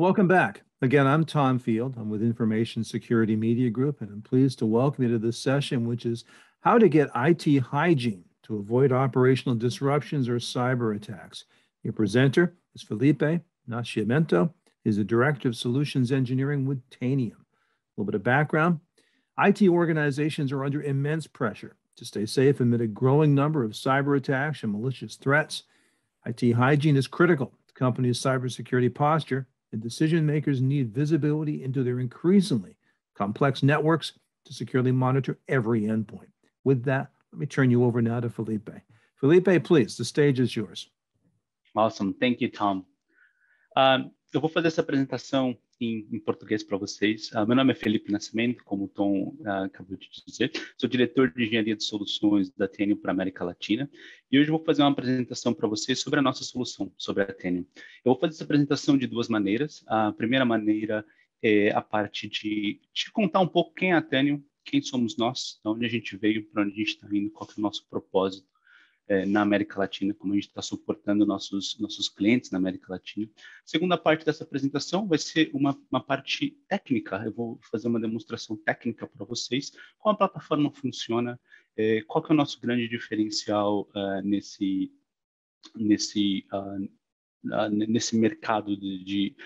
Welcome back. Again, I'm Tom Field. I'm with Information Security Media Group, and I'm pleased to welcome you to this session, which is how to get IT hygiene to avoid operational disruptions or cyber attacks. Your presenter is Felipe Nascimento. He's the Director of Solutions Engineering with Tanium. A little bit of background. IT organizations are under immense pressure to stay safe amid a growing number of cyber attacks and malicious threats. IT hygiene is critical to companies' cybersecurity posture, and decision makers need visibility into their increasingly complex networks to securely monitor every endpoint. With that, let me turn you over now to Felipe. Felipe, please, the stage is yours. Awesome. Thank you, Tom. Eu vou fazer essa apresentação em português para vocês. Meu nome é Felipe Nascimento, como o Tom acabou de dizer. Sou diretor de engenharia de soluções da Tanium para a América Latina. E hoje eu vou fazer uma apresentação para vocês sobre a nossa solução, sobre a Tanium. Eu vou fazer essa apresentação de duas maneiras. A primeira maneira é a parte de te contar um pouco quem é a Tanium, quem somos nós, de onde a gente veio, para onde a gente está indo, qual que é o nosso propósito na América Latina, como a gente está suportando nossos clientes na América Latina. A segunda parte dessa apresentação vai ser uma parte técnica. Eu vou fazer uma demonstração técnica para vocês, como a plataforma funciona, qual que é o nosso grande diferencial nesse mercado de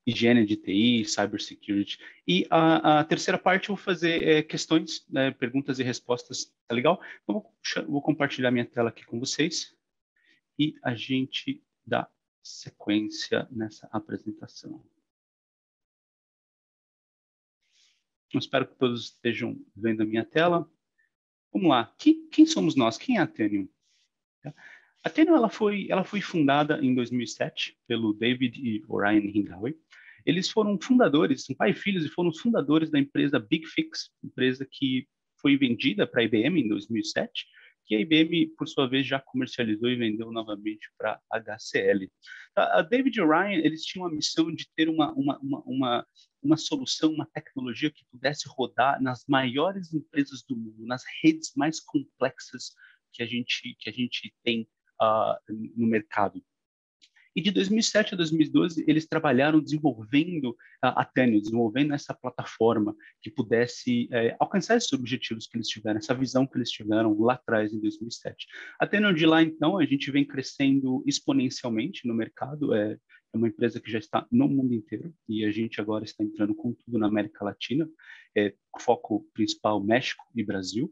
higiene de TI, cybersecurity. E a terceira parte eu vou fazer questões, perguntas e respostas, tá legal? Então, vou compartilhar minha tela aqui com vocês e a gente dá sequência nessa apresentação. Eu espero que todos estejam vendo a minha tela. Vamos lá. Quem somos nós? Quem é a Tanium? A Tanium ela foi fundada em 2007 pelo David e Orion Hingawe. Eles foram fundadores, são pai e filhos, e foram os fundadores da empresa BigFix, empresa que foi vendida para a IBM em 2007, que a IBM, por sua vez, já comercializou e vendeu novamente para a HCL. A David e Orion, eles tinham a missão de ter uma solução, uma tecnologia que pudesse rodar nas maiores empresas do mundo, nas redes mais complexas que a gente tem no mercado. E de 2007 a 2012, eles trabalharam desenvolvendo a Tanium, desenvolvendo essa plataforma que pudesse alcançar esses objetivos que eles tiveram, essa visão que eles tiveram lá atrás, em 2007. A Tanium de lá, então, a gente vem crescendo exponencialmente no mercado, é uma empresa que já está no mundo inteiro, e a gente agora está entrando com tudo na América Latina, foco principal México e Brasil.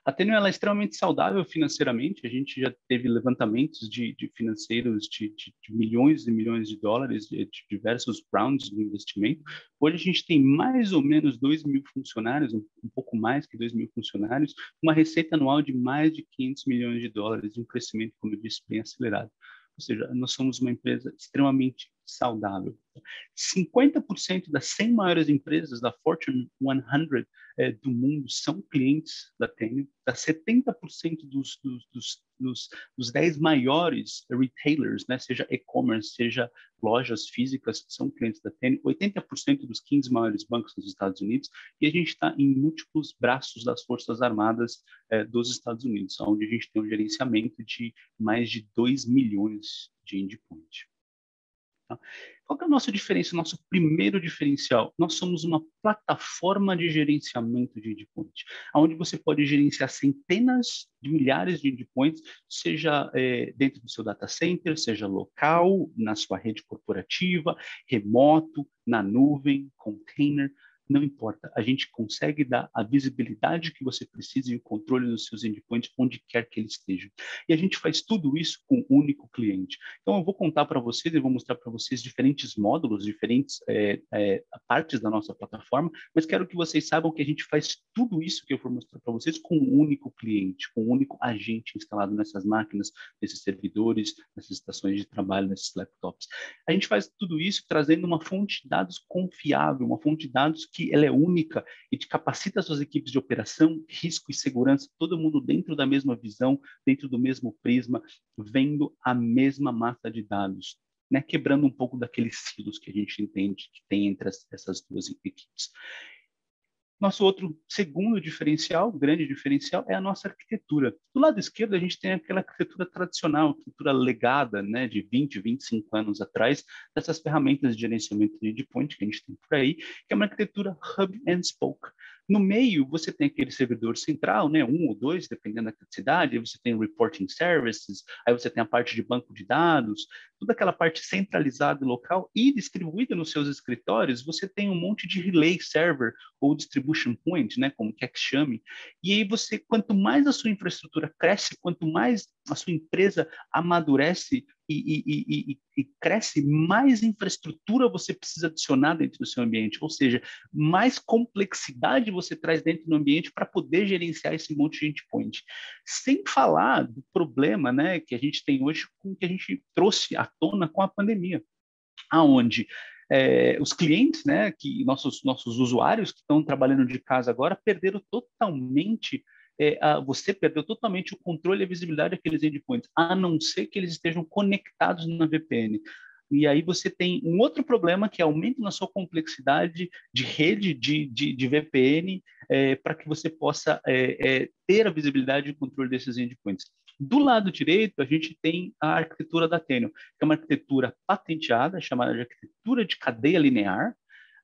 A Tanium ela é extremamente saudável financeiramente. A gente já teve levantamentos de financeiros de milhões e milhões de dólares, de diversos rounds de investimento. Hoje a gente tem mais ou menos 2.000 funcionários, um pouco mais que 2.000 funcionários, uma receita anual de mais de 500 milhões de dólares, um crescimento, como eu disse, bem acelerado. Ou seja, nós somos uma empresa extremamente saudável. 50% das 100 maiores empresas da Fortune 100 do mundo são clientes da Tanium. 70% dos 10 maiores retailers, né, seja e-commerce, seja lojas físicas, são clientes da Tanium. 80% dos 15 maiores bancos dos Estados Unidos. E a gente está em múltiplos braços das Forças Armadas dos Estados Unidos, onde a gente tem um gerenciamento de mais de 2 milhões de endpoints. Tá? Qual que é o nosso diferencial, nosso primeiro diferencial? Nós somos uma plataforma de gerenciamento de endpoint, onde você pode gerenciar centenas de milhares de endpoints, seja dentro do seu data center, seja local, na sua rede corporativa, remoto, na nuvem, container. Não importa, a gente consegue dar a visibilidade que você precisa e o controle dos seus endpoints onde quer que eles estejam. E a gente faz tudo isso com um único cliente. Então, eu vou contar para vocês e vou mostrar para vocês diferentes módulos, diferentes partes da nossa plataforma, mas quero que vocês saibam que a gente faz tudo isso que eu vou mostrar para vocês com um único cliente, com um único agente instalado nessas máquinas, nesses servidores, nessas estações de trabalho, nesses laptops. A gente faz tudo isso trazendo uma fonte de dados confiável, uma fonte de dados que ela é única e te capacita as suas equipes de operação, risco e segurança, todo mundo dentro da mesma visão, dentro do mesmo prisma, vendo a mesma massa de dados, né? Quebrando um pouco daqueles silos que a gente entende que tem entre essas duas equipes. Nosso outro segundo diferencial, grande diferencial, é a nossa arquitetura. Do lado esquerdo, a gente tem aquela arquitetura tradicional, arquitetura legada, né, de 20, 25 anos atrás, dessas ferramentas de gerenciamento de endpoint que a gente tem por aí, que é uma arquitetura hub and spoke. No meio, você tem aquele servidor central, né, um ou dois, dependendo da cidade, aí você tem reporting services, aí você tem a parte de banco de dados, toda aquela parte centralizada e local e distribuída nos seus escritórios, você tem um monte de relay server ou distribution point, né, como quer que chame. E aí você, quanto mais a sua infraestrutura cresce, quanto mais a sua empresa amadurece e cresce, mais infraestrutura você precisa adicionar dentro do seu ambiente, ou seja, mais complexidade você traz dentro do ambiente para poder gerenciar esse monte de endpoint. Sem falar do problema, né, que a gente tem hoje, com que a gente trouxe à tona com a pandemia, aonde os clientes, né, que nossos usuários que estão trabalhando de casa agora perderam totalmente você perdeu totalmente o controle e a visibilidade daqueles endpoints, a não ser que eles estejam conectados na VPN. E aí você tem um outro problema que é aumento na sua complexidade de rede de VPN para que você possa ter a visibilidade e o controle desses endpoints. Do lado direito, a gente tem a arquitetura da Teneo, que é uma arquitetura patenteada, chamada de arquitetura de cadeia linear,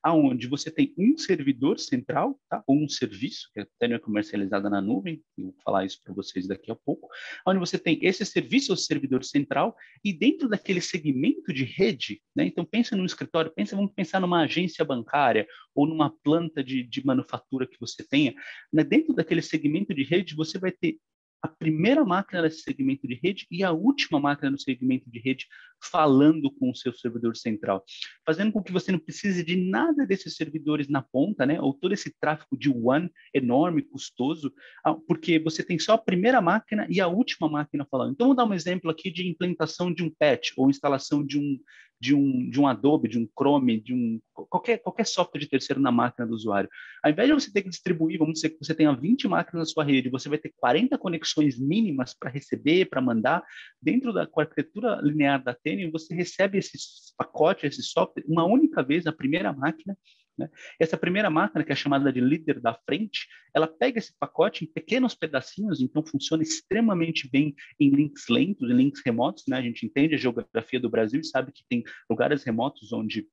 aonde você tem um servidor central, tá? Ou um serviço, que a Teneo é comercializada na nuvem, eu vou falar isso para vocês daqui a pouco, onde você tem esse serviço, ou servidor central, e dentro daquele segmento de rede, né? Então pensa num escritório, vamos pensar numa agência bancária ou numa planta de manufatura que você tenha, né? Dentro daquele segmento de rede, você vai ter a primeira máquina desse segmento de rede e a última máquina no segmento de rede falando com o seu servidor central, fazendo com que você não precise de nada desses servidores na ponta, né? Ou todo esse tráfego de WAN enorme, custoso, porque você tem só a primeira máquina e a última máquina falando. Então, vou dar um exemplo aqui de implementação de um patch ou instalação de um Adobe, de um Chrome, qualquer software de terceiro na máquina do usuário. Ao invés de você ter que distribuir, vamos dizer que você tenha 20 máquinas na sua rede, você vai ter 40 conexões mínimas para receber, para mandar. Dentro da arquitetura linear da Teneo, você recebe esse pacote, esse software, uma única vez na primeira máquina, né? Essa primeira máquina, que é chamada de líder da frente, ela pega esse pacote em pequenos pedacinhos, então funciona extremamente bem em links lentos, em links remotos, né? A gente entende a geografia do Brasil e sabe que tem lugares remotos onde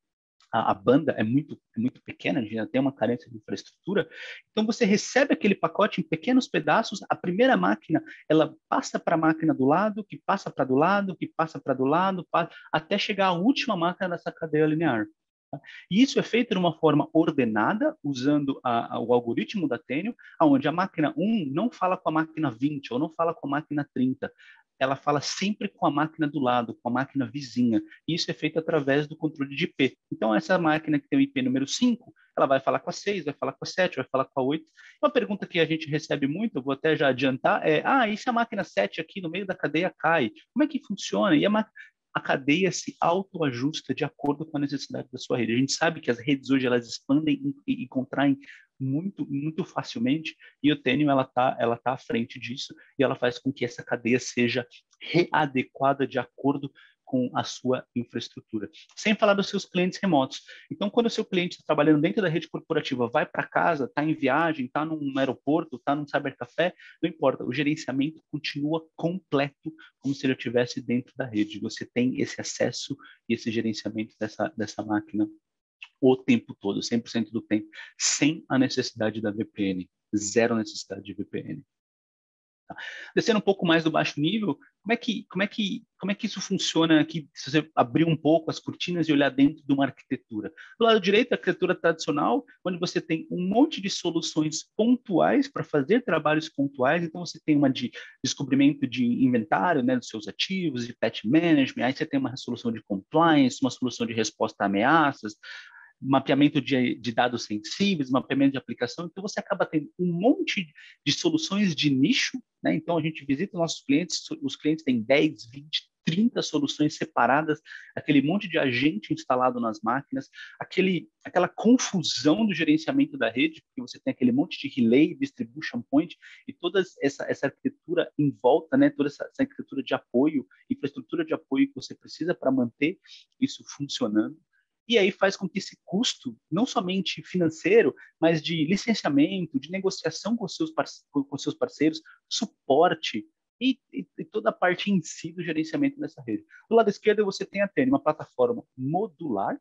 a banda é muito pequena, a gente já tem uma carência de infraestrutura, então você recebe aquele pacote em pequenos pedaços, a primeira máquina, ela passa para a máquina do lado, que passa para do lado, que passa para do lado, até chegar à última máquina dessa cadeia linear. Tá? E isso é feito de uma forma ordenada, usando o algoritmo da Teneo, onde a máquina 1 não fala com a máquina 20 ou não fala com a máquina 30, ela fala sempre com a máquina do lado, com a máquina vizinha. E isso é feito através do controle de IP. Então, essa máquina que tem o IP número 5, ela vai falar com a 6, vai falar com a 7, vai falar com a 8. Uma pergunta que a gente recebe muito, eu vou até já adiantar, e se a máquina 7 aqui no meio da cadeia cai? Como é que funciona? E a cadeia se autoajusta de acordo com a necessidade da sua rede. A gente sabe que as redes hoje elas expandem e contraem muito facilmente, e o Teneo ela tá à frente disso, e ela faz com que essa cadeia seja readequada de acordo com a sua infraestrutura. Sem falar dos seus clientes remotos. Então, quando o seu cliente está trabalhando dentro da rede corporativa, vai para casa, está em viagem, está num aeroporto, está num cybercafé, não importa, o gerenciamento continua completo, como se ele estivesse dentro da rede. Você tem esse acesso e esse gerenciamento dessa máquina o tempo todo, 100% do tempo, sem a necessidade da VPN, zero necessidade de VPN. Tá? Descendo um pouco mais do baixo nível, como é que isso funciona aqui, se você abrir um pouco as cortinas e olhar dentro de uma arquitetura? Do lado direito, a arquitetura tradicional, onde você tem um monte de soluções pontuais para fazer trabalhos pontuais, então você tem uma de descobrimento de inventário, né, dos seus ativos, de patch management, aí você tem uma solução de compliance, uma solução de resposta a ameaças, mapeamento de dados sensíveis, mapeamento de aplicação, então você acaba tendo um monte de soluções de nicho, né? Então a gente visita nossos clientes, os clientes têm 10, 20, 30 soluções separadas, aquele monte de agente instalado nas máquinas, aquela confusão do gerenciamento da rede, porque você tem aquele monte de relay, distribution point, e toda essa arquitetura em volta, né? Toda essa arquitetura de apoio, infraestrutura de apoio que você precisa para manter isso funcionando. E aí faz com que esse custo, não somente financeiro, mas de licenciamento, de negociação com seus parceiros, suporte e toda a parte em si do gerenciamento dessa rede. Do lado esquerdo, você tem a Tênio, uma plataforma modular,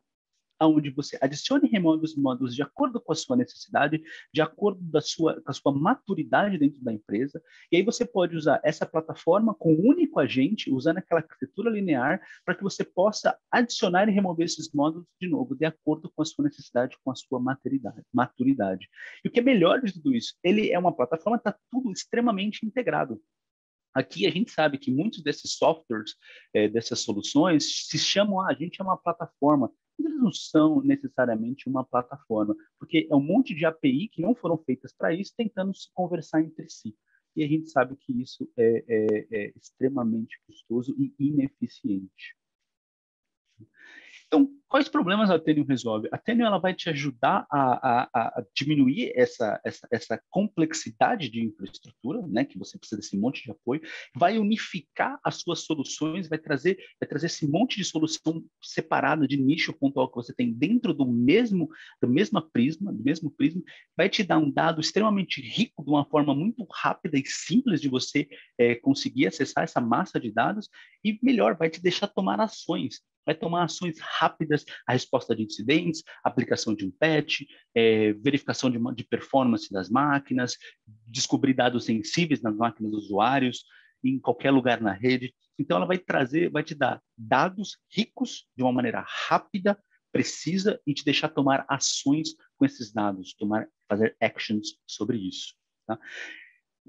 onde você adicione e remove os módulos de acordo com a sua necessidade, de acordo com a sua maturidade dentro da empresa, e aí você pode usar essa plataforma com um único agente, usando aquela arquitetura linear, para que você possa adicionar e remover esses módulos de novo, de acordo com a sua necessidade, com a sua maturidade. E o que é melhor de tudo isso, ele é uma plataforma que está tudo extremamente integrado. Aqui a gente sabe que muitos desses softwares, dessas soluções, se chamam, a gente é uma plataforma, mas eles não são necessariamente uma plataforma, porque é um monte de API que não foram feitas para isso, tentando se conversar entre si. E a gente sabe que isso é extremamente custoso e ineficiente. Então, quais problemas a Tênio resolve? A Tênio ela vai te ajudar a diminuir essa complexidade de infraestrutura, né, que você precisa desse monte de apoio, vai unificar as suas soluções, vai trazer esse monte de solução separada de nicho pontual que você tem dentro do mesmo prisma, vai te dar um dado extremamente rico, de uma forma muito rápida e simples de você conseguir acessar essa massa de dados, e melhor, vai te deixar tomar ações. Vai tomar ações rápidas, a resposta de incidentes, aplicação de um patch, verificação de performance das máquinas, descobrir dados sensíveis nas máquinas dos usuários, em qualquer lugar na rede. Então, ela vai te dar dados ricos de uma maneira rápida, precisa, e te deixar tomar ações com esses dados, fazer actions sobre isso. Tá?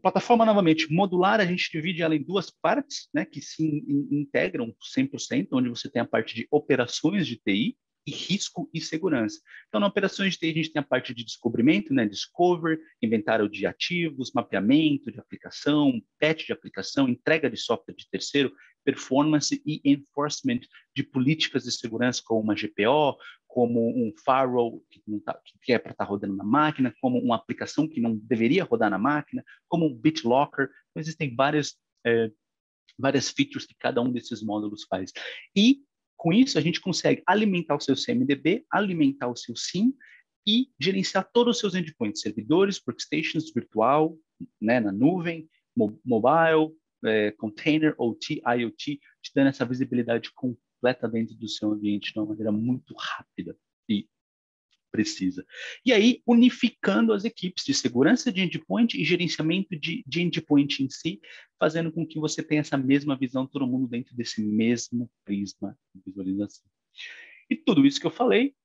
Plataforma, novamente, modular, a gente divide ela em duas partes, né, que se integram 100%, onde você tem a parte de operações de TI e risco e segurança. Então, na operações de TI, a gente tem a parte de descobrimento, né, discover, inventário de ativos, mapeamento de aplicação, patch de aplicação, entrega de software de terceiro, performance e enforcement de políticas de segurança, como uma GPO, como um firewall que é para estar rodando na máquina, como uma aplicação que não deveria rodar na máquina, como um BitLocker. Então, existem várias features que cada um desses módulos faz. E, com isso, a gente consegue alimentar o seu CMDB, alimentar o seu SIEM e gerenciar todos os seus endpoints, servidores, workstations, virtual, né, na nuvem, mobile, container, OT, IoT, te dando essa visibilidade completa dentro do seu ambiente de uma maneira muito rápida e precisa. E aí, unificando as equipes de segurança de endpoint e gerenciamento de endpoint em si, fazendo com que você tenha essa mesma visão, todo mundo dentro desse mesmo prisma de visualização. E tudo isso que eu falei,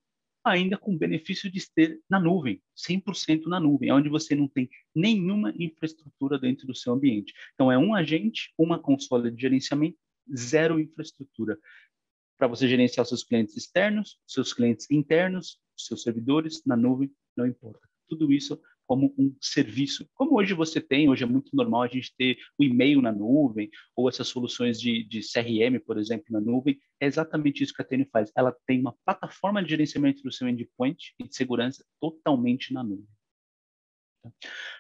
ainda com o benefício de ter na nuvem, 100% na nuvem, onde você não tem nenhuma infraestrutura dentro do seu ambiente. Então, é um agente, uma consola de gerenciamento, zero infraestrutura. Para você gerenciar os seus clientes externos, seus clientes internos, seus servidores, na nuvem, não importa. Tudo isso como um serviço. Como hoje hoje é muito normal a gente ter o e-mail na nuvem, ou essas soluções de CRM, por exemplo, na nuvem, é exatamente isso que a Tênio faz. Ela tem uma plataforma de gerenciamento do seu endpoint e de segurança totalmente na nuvem.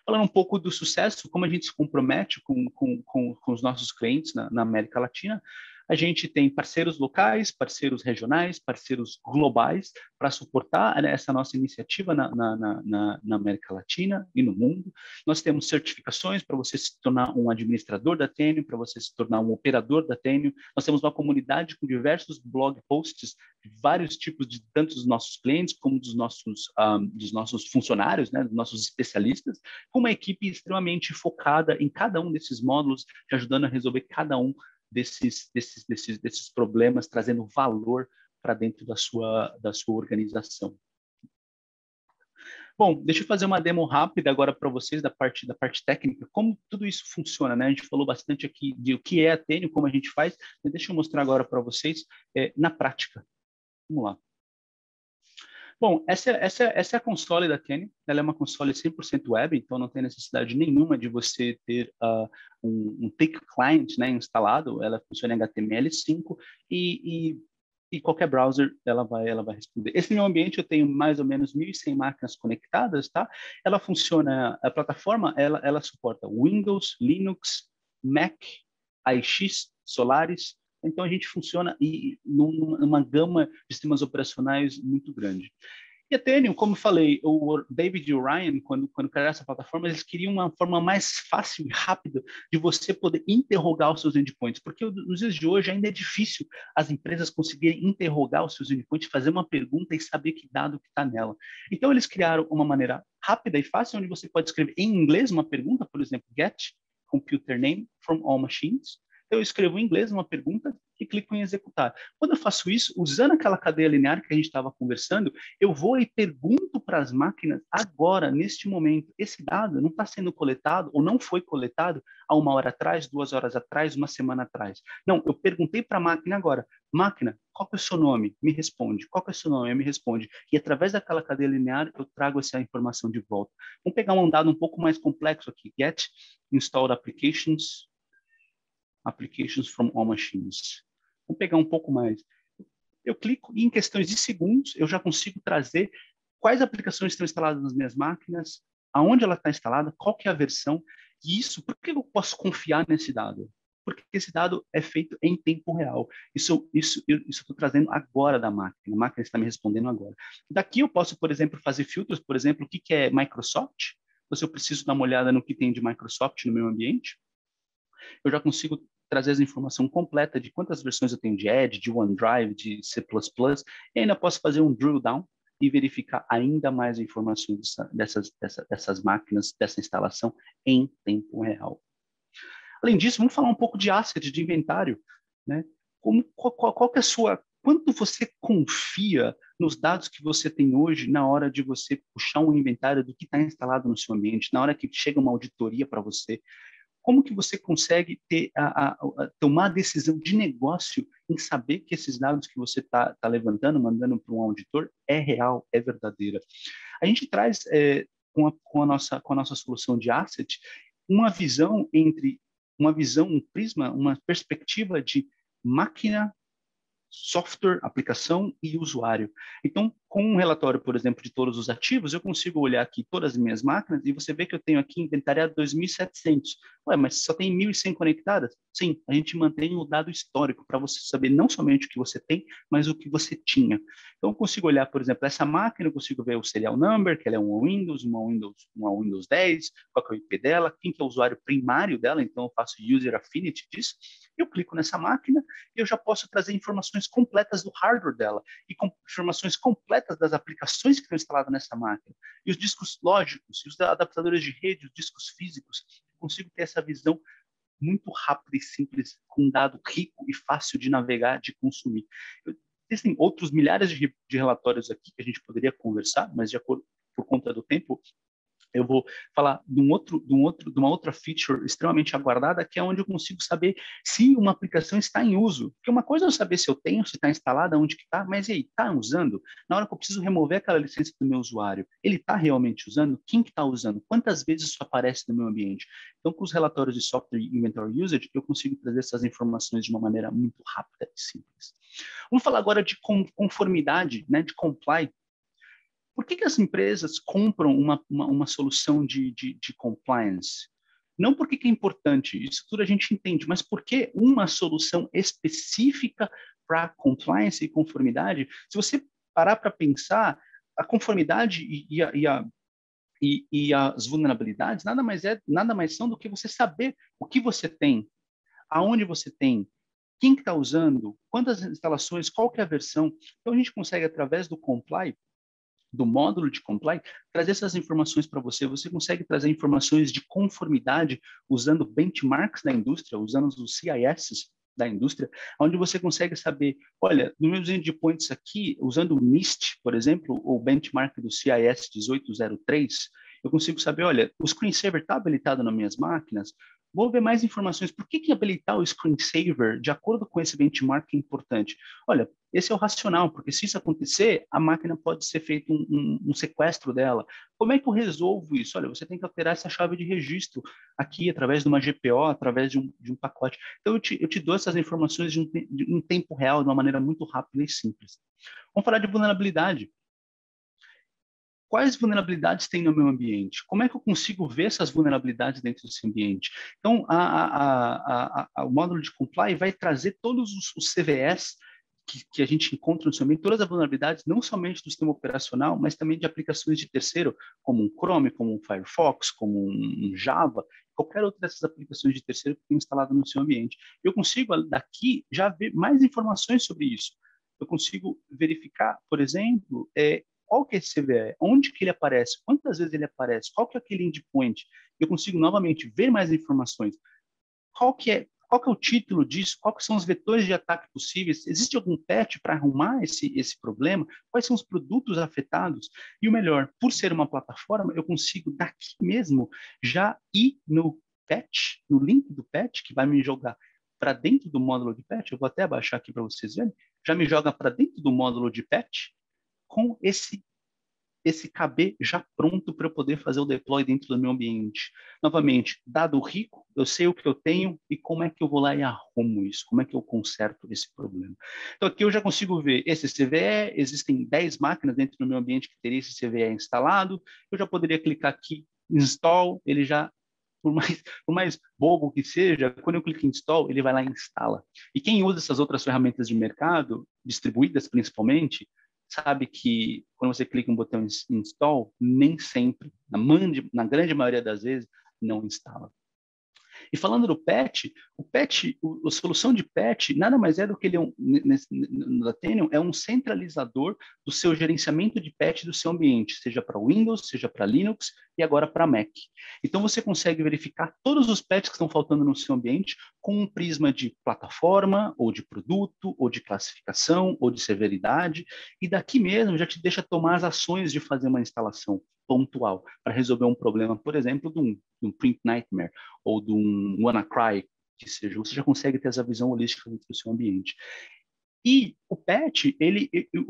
Falando um pouco do sucesso, como a gente se compromete com os nossos clientes na América Latina, a gente tem parceiros locais, parceiros regionais, parceiros globais para suportar, né, essa nossa iniciativa na América Latina e no mundo. Nós temos certificações para você se tornar um administrador da Tênio, para você se tornar um operador da Tênio. Nós temos uma comunidade com diversos blog posts de vários tipos, tanto dos nossos clientes como dos nossos funcionários, né, dos nossos especialistas, com uma equipe extremamente focada em cada um desses módulos, te ajudando a resolver cada um desses problemas, trazendo valor para dentro da sua organização. Bom, deixa eu fazer uma demo rápida agora para vocês da parte técnica, como tudo isso funciona, né? A gente falou bastante aqui de o que é a Tênio, como a gente faz, mas deixa eu mostrar agora para vocês na prática. Vamos lá. Bom, essa é a console da Tênio. Ela é uma console 100% web, então não tem necessidade nenhuma de você ter um TIC client, né, instalado. Ela funciona em HTML5 e qualquer browser ela vai responder. Esse meu ambiente eu tenho mais ou menos 1.100 máquinas conectadas, tá? Ela funciona, a plataforma ela suporta Windows, Linux, Mac, AIX, Solaris, Então, a gente funciona numa gama de sistemas operacionais muito grande. E a Tenium, como eu falei, o David e o Ryan, quando criaram essa plataforma, eles queriam uma forma mais fácil e rápida de você poder interrogar os seus endpoints, porque nos dias de hoje ainda é difícil as empresas conseguirem interrogar os seus endpoints, fazer uma pergunta e saber que dado que está nela. Então, eles criaram uma maneira rápida e fácil, onde você pode escrever em inglês uma pergunta, por exemplo, get computer name from all machines. Então, eu escrevo em inglês uma pergunta e clico em executar. Quando eu faço isso, usando aquela cadeia linear que a gente estava conversando, eu vou e pergunto para as máquinas agora, neste momento, esse dado não está sendo coletado ou não foi coletado há 1 hora atrás, 2 horas atrás, 1 semana atrás. Não, eu perguntei para a máquina agora, máquina, qual que é o seu nome? Me responde. Qual que é o seu nome? Me responde. E através daquela cadeia linear, eu trago essa informação de volta. Vamos pegar um dado um pouco mais complexo aqui. Get installed applications from all machines. Vamos pegar um pouco mais. Eu clico e em questões de segundos eu já consigo trazer quais aplicações estão instaladas nas minhas máquinas, aonde ela está instalada, qual que é a versão, e isso, por que eu posso confiar nesse dado? Porque esse dado é feito em tempo real. Isso eu estou trazendo agora da máquina. A máquina está me respondendo agora. Daqui eu posso, por exemplo, fazer filtros, por exemplo, o que é Microsoft? Então, se eu preciso dar uma olhada no que tem de Microsoft no meu ambiente, eu já consigo trazer a informação completa de quantas versões eu tenho de Edge, de OneDrive, de C++, e ainda posso fazer um drill down e verificar ainda mais informações dessas máquinas, dessa instalação em tempo real. Além disso, vamos falar um pouco de asset, de inventário, né? Qual que é a sua... Quanto você confia nos dados que você tem hoje na hora de você puxar um inventário do que está instalado no seu ambiente, na hora que chega uma auditoria para você? Como que você consegue tomar a decisão de negócio em saber que esses dados que você está levantando, mandando para um auditor, é real, é verdadeira? A gente traz, com a nossa solução de asset, uma visão, um prisma, uma perspectiva de máquina, software, aplicação e usuário. Então, com um relatório, por exemplo, de todos os ativos, eu consigo olhar aqui todas as minhas máquinas e você vê que eu tenho aqui inventariado 2.700. Ué, mas só tem 1.100 conectadas? Sim, a gente mantém o dado histórico para você saber não somente o que você tem, mas o que você tinha. Então, eu consigo olhar, por exemplo, essa máquina, eu consigo ver o serial number, que ela é uma Windows 10, qual que é o IP dela, quem que é o usuário primário dela, então eu faço user affinity disso, eu clico nessa máquina e eu já posso trazer informações completas do hardware dela e informações completas das aplicações que estão instaladas nessa máquina. E os discos lógicos, e os adaptadores de rede, os discos físicos, eu consigo ter essa visão muito rápida e simples, com um dado rico e fácil de navegar, de consumir. Existem outros milhares de relatórios aqui que a gente poderia conversar, mas de acordo por conta do tempo, eu vou falar de uma outra feature extremamente aguardada, que é onde eu consigo saber se uma aplicação está em uso. Porque uma coisa é eu saber se eu tenho, se está instalada, onde que está, mas e aí, está usando? Na hora que eu preciso remover aquela licença do meu usuário, ele está realmente usando? Quem que está usando? Quantas vezes isso aparece no meu ambiente? Então, com os relatórios de Software Inventory Usage, eu consigo trazer essas informações de uma maneira muito rápida e simples. Vamos falar agora de conformidade, né, de comply. Por que as empresas compram uma solução de compliance? Não porque que é importante, isso tudo a gente entende, mas porque uma solução específica para compliance e conformidade, se você parar para pensar, a conformidade e as vulnerabilidades nada mais são do que você saber o que você tem, aonde você tem, quem que está usando, quantas instalações, qual que é a versão. Então a gente consegue, através do comply, do módulo de comply, trazer essas informações para você. Você consegue trazer informações de conformidade usando benchmarks da indústria, usando os CIS da indústria, onde você consegue saber, olha, nos meus endpoints aqui, usando o NIST, por exemplo, o benchmark do CIS 1803, eu consigo saber, olha, o screensaver está habilitado nas minhas máquinas. Vou ver mais informações. Por que habilitar o screensaver de acordo com esse benchmark é importante? Olha, esse é o racional, porque se isso acontecer, a máquina pode ser feito um sequestro dela. Como é que eu resolvo isso? Olha, você tem que alterar essa chave de registro aqui, através de uma GPO, através de um pacote. Então, eu te dou essas informações em tempo real, de uma maneira muito rápida e simples. Vamos falar de vulnerabilidade. quais vulnerabilidades tem no meu ambiente? Como é que eu consigo ver essas vulnerabilidades dentro desse ambiente? Então, o módulo de Comply vai trazer todos os CVEs que a gente encontra no seu ambiente, todas as vulnerabilidades, não somente do sistema operacional, mas também de aplicações de terceiro, como um Chrome, como um Firefox, como um Java, qualquer outra dessas aplicações de terceiro que tem instalado no seu ambiente. Eu consigo, daqui, já ver mais informações sobre isso. Eu consigo verificar, por exemplo, qual que é esse CVE, onde que ele aparece, quantas vezes ele aparece, qual que é aquele endpoint. Eu consigo, novamente, ver mais informações. Qual que é o título disso? Quais são os vetores de ataque possíveis? Existe algum patch para arrumar esse problema? Quais são os produtos afetados? E o melhor, por ser uma plataforma, eu consigo daqui mesmo já ir no patch, no link do patch, que vai me jogar para dentro do módulo de patch. Eu vou até abaixar aqui para vocês verem. Já me joga para dentro do módulo de patch com esse KB já pronto para eu poder fazer o deploy dentro do meu ambiente. Novamente, dado rico, eu sei o que eu tenho e como é que eu vou lá e arrumo isso, como é que eu conserto esse problema. Então, aqui eu já consigo ver esse CVE, existem 10 máquinas dentro do meu ambiente que teria esse CVE instalado, eu já poderia clicar aqui, install, ele já, por mais bobo que seja, quando eu clico em install, ele vai lá e instala. E quem usa essas outras ferramentas de mercado, distribuídas principalmente, sabe que quando você clica no botão install, nem sempre, na grande maioria das vezes, não instala. E falando do patch, a solução de patch nada mais é do que ele no Athenium é um centralizador do seu gerenciamento de patch do seu ambiente, seja para Windows, seja para Linux e agora para Mac. Então você consegue verificar todos os patches que estão faltando no seu ambiente com um prisma de plataforma, ou de produto, ou de classificação, ou de severidade, e daqui mesmo já te deixa tomar as ações de fazer uma instalação pontual para resolver um problema, por exemplo, de um Print Nightmare ou de um WannaCry, que seja, você já consegue ter essa visão holística dentro do seu ambiente. E o patch,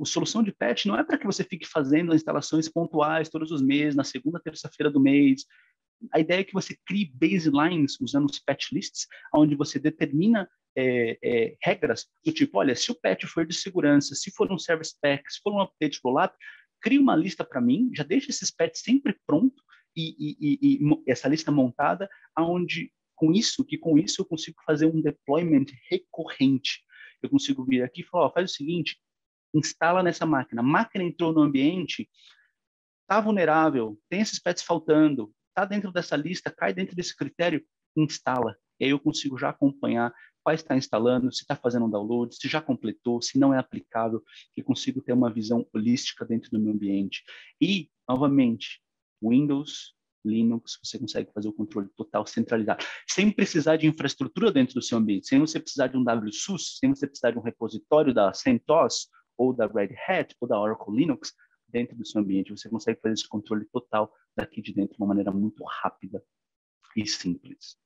a solução de patch não é para que você fique fazendo instalações pontuais todos os meses, na segunda, terça-feira do mês. A ideia é que você crie baselines usando os patch lists, onde você determina regras do tipo, olha, se o patch for de segurança, se for um service pack, se for um update rollup, crie uma lista para mim, já deixa esses patches sempre pronto e essa lista montada, aonde com isso eu consigo fazer um deployment recorrente. Eu consigo vir aqui e falar, faz o seguinte, instala nessa máquina. A máquina entrou no ambiente, está vulnerável, tem esses patches faltando, está dentro dessa lista, cai dentro desse critério, instala. E aí eu consigo já acompanhar qual está instalando, se está fazendo um download, se já completou, se não é aplicável, eu consigo ter uma visão holística dentro do meu ambiente. E, novamente, Windows, Linux, você consegue fazer o controle total centralizado, sem precisar de infraestrutura dentro do seu ambiente, sem você precisar de um WSUS, sem você precisar de um repositório da CentOS, ou da Red Hat, ou da Oracle Linux, dentro do seu ambiente. Você consegue fazer esse controle total daqui de dentro de uma maneira muito rápida e simples.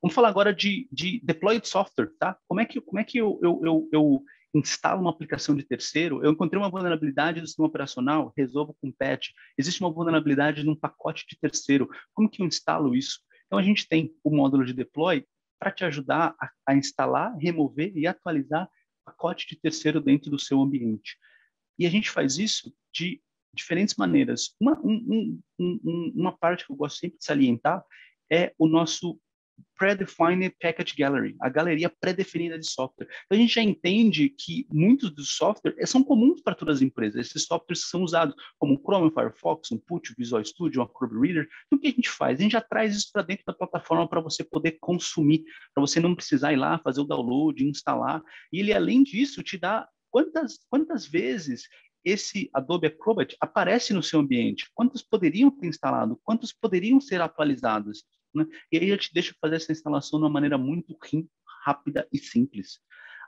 Vamos falar agora de deployed software, tá? Como é que eu instalo uma aplicação de terceiro? Eu encontrei uma vulnerabilidade do sistema operacional, resolvo com patch. Existe uma vulnerabilidade num pacote de terceiro. Como que eu instalo isso? Então, a gente tem o módulo de deploy para te ajudar a instalar, remover e atualizar pacote de terceiro dentro do seu ambiente. E a gente faz isso de diferentes maneiras. Uma parte que eu gosto sempre de salientar é o nosso Predefined Package Gallery, a galeria pré-definida de software. Então, a gente já entende que muitos dos softwares são comuns para todas as empresas. Esses softwares são usados como o Chrome, o Firefox, um Put, o Visual Studio, um Acrobat Reader. Então, o que a gente faz? A gente já traz isso para dentro da plataforma para você poder consumir, para você não precisar ir lá fazer o download, instalar. E ele, além disso, te dá quantas vezes esse Adobe Acrobat aparece no seu ambiente, quantos poderiam ter instalado, quantos poderiam ser atualizados, né? E aí eu te deixo fazer essa instalação de uma maneira muito rápida e simples.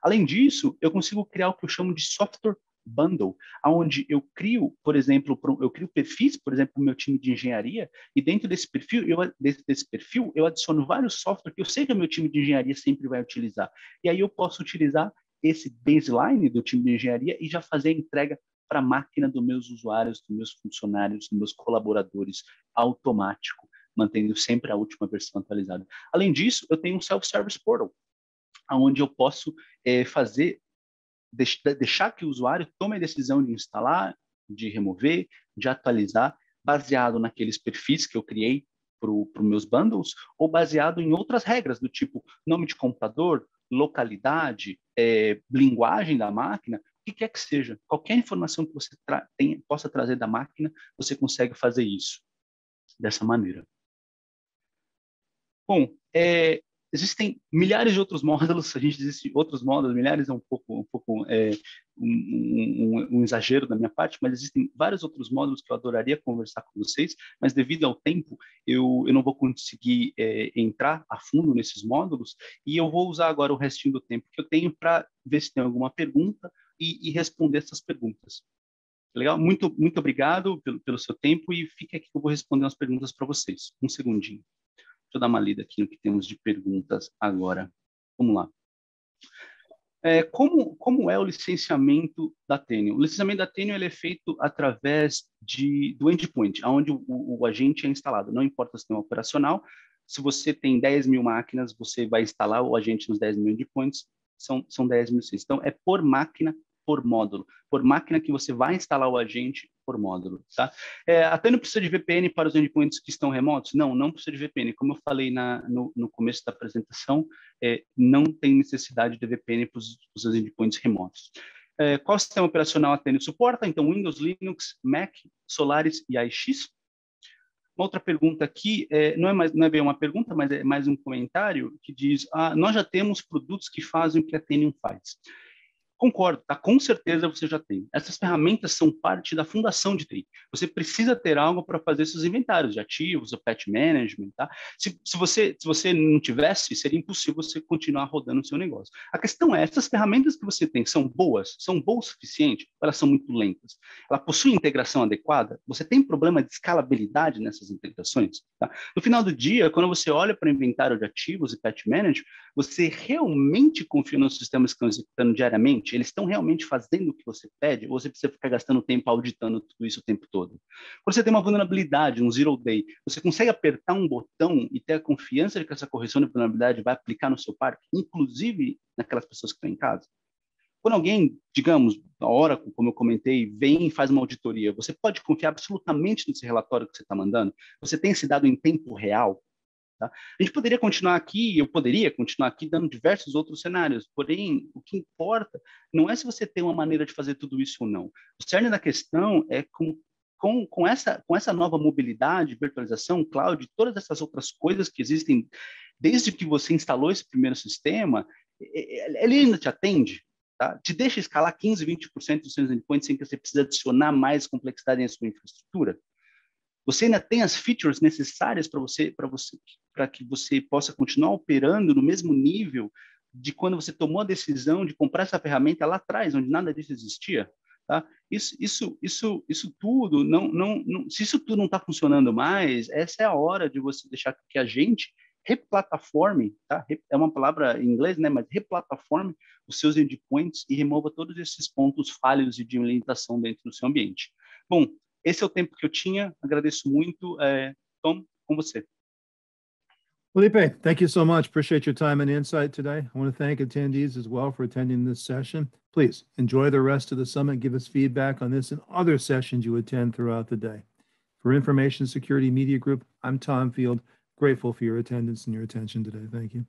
Além disso, eu consigo criar o que eu chamo de software bundle, onde eu crio, por exemplo, eu crio perfis, por exemplo, para o meu time de engenharia, e dentro desse perfil, eu adiciono vários softwares que eu sei que o meu time de engenharia sempre vai utilizar. E aí eu posso utilizar esse baseline do time de engenharia e já fazer a entrega para a máquina dos meus usuários, dos meus funcionários, dos meus colaboradores, automático, mantendo sempre a última versão atualizada. Além disso, eu tenho um self-service portal, onde eu posso deixar que o usuário tome a decisão de instalar, de remover, de atualizar, baseado naqueles perfis que eu criei para os meus bundles, ou baseado em outras regras, do tipo nome de computador, localidade, linguagem da máquina, o que quer que seja. Qualquer informação que você possa trazer da máquina, você consegue fazer isso dessa maneira. Bom, existem milhares de outros módulos, a gente existe outros módulos, milhares é um exagero da minha parte, mas existem vários outros módulos que eu adoraria conversar com vocês, mas devido ao tempo, eu não vou conseguir entrar a fundo nesses módulos, e eu vou usar agora o restinho do tempo que eu tenho para ver se tem alguma pergunta e responder essas perguntas. Legal? Muito obrigado pelo seu tempo, e fique aqui que eu vou responder umas perguntas para vocês. Um segundinho. Deixa eu dar uma lida aqui no que temos de perguntas agora. Vamos lá. Como é o licenciamento da Teneo? O licenciamento da Teneo ele é feito através do endpoint, onde o agente é instalado. Não importa o sistema operacional, se você tem 10 mil máquinas, você vai instalar o agente nos 10 mil endpoints, são 10 mil licenças. Então, é por máquina, por módulo. Por máquina que você vai instalar o agente por módulo, tá? A Teneo precisa de VPN para os endpoints que estão remotos? Não precisa de VPN. Como eu falei no começo da apresentação, não tem necessidade de VPN para os endpoints remotos. Qual sistema operacional a Teneo suporta? Então, Windows, Linux, Mac, Solaris e AIX. Uma outra pergunta aqui, não é bem uma pergunta, mas é mais um comentário que diz, nós já temos produtos que fazem o que a Teneo faz. Concordo, tá? Com certeza você já tem. Essas ferramentas são parte da fundação de TI. Você precisa ter algo para fazer seus inventários de ativos, o patch management, tá? Se você não tivesse, seria impossível você continuar rodando o seu negócio. A questão é, essas ferramentas que você tem são boas o suficiente? Ou elas são muito lentas? Ela possui integração adequada? Você tem problema de escalabilidade nessas integrações? Tá? No final do dia, quando você olha para o inventário de ativos e patch management, você realmente confia nos sistemas que estão executando diariamente? Eles estão realmente fazendo o que você pede? Ou você precisa ficar gastando tempo auditando tudo isso o tempo todo? Quando você tem uma vulnerabilidade, um zero day, você consegue apertar um botão e ter a confiança de que essa correção de vulnerabilidade vai aplicar no seu parque, inclusive naquelas pessoas que estão em casa? Quando alguém, digamos, a Oracle, como eu comentei, vem e faz uma auditoria, você pode confiar absolutamente nesse relatório que você está mandando? Você tem esse dado em tempo real? Tá? A gente poderia continuar aqui, eu poderia continuar aqui dando diversos outros cenários, porém, o que importa não é se você tem uma maneira de fazer tudo isso ou não. O cerne da questão é com essa nova mobilidade, virtualização, cloud, todas essas outras coisas que existem desde que você instalou esse primeiro sistema, ele ainda te atende? Tá? Te deixa escalar 15%, 20% dos seus endpoints sem que você precise adicionar mais complexidade em sua infraestrutura? Você ainda tem as features necessárias para que você possa continuar operando no mesmo nível de quando você tomou a decisão de comprar essa ferramenta lá atrás, onde nada disso existia? Tá? Isso tudo, se isso tudo não está funcionando mais, essa é a hora de você deixar que a gente replataforme, tá? É uma palavra em inglês, né? Mas replataforme os seus endpoints e remova todos esses pontos falhos e de limitação dentro do seu ambiente. Bom, esse é o tempo que eu tinha. Agradeço muito. Tom, com você. Felipe, thank you so much. Appreciate your time and insight today. I want to thank attendees as well for attending this session. Please enjoy the rest of the summit. Give us feedback on this and other sessions you attend throughout the day. For Information Security Media Group, I'm Tom Field. Grateful for your attendance and your attention today. Thank you.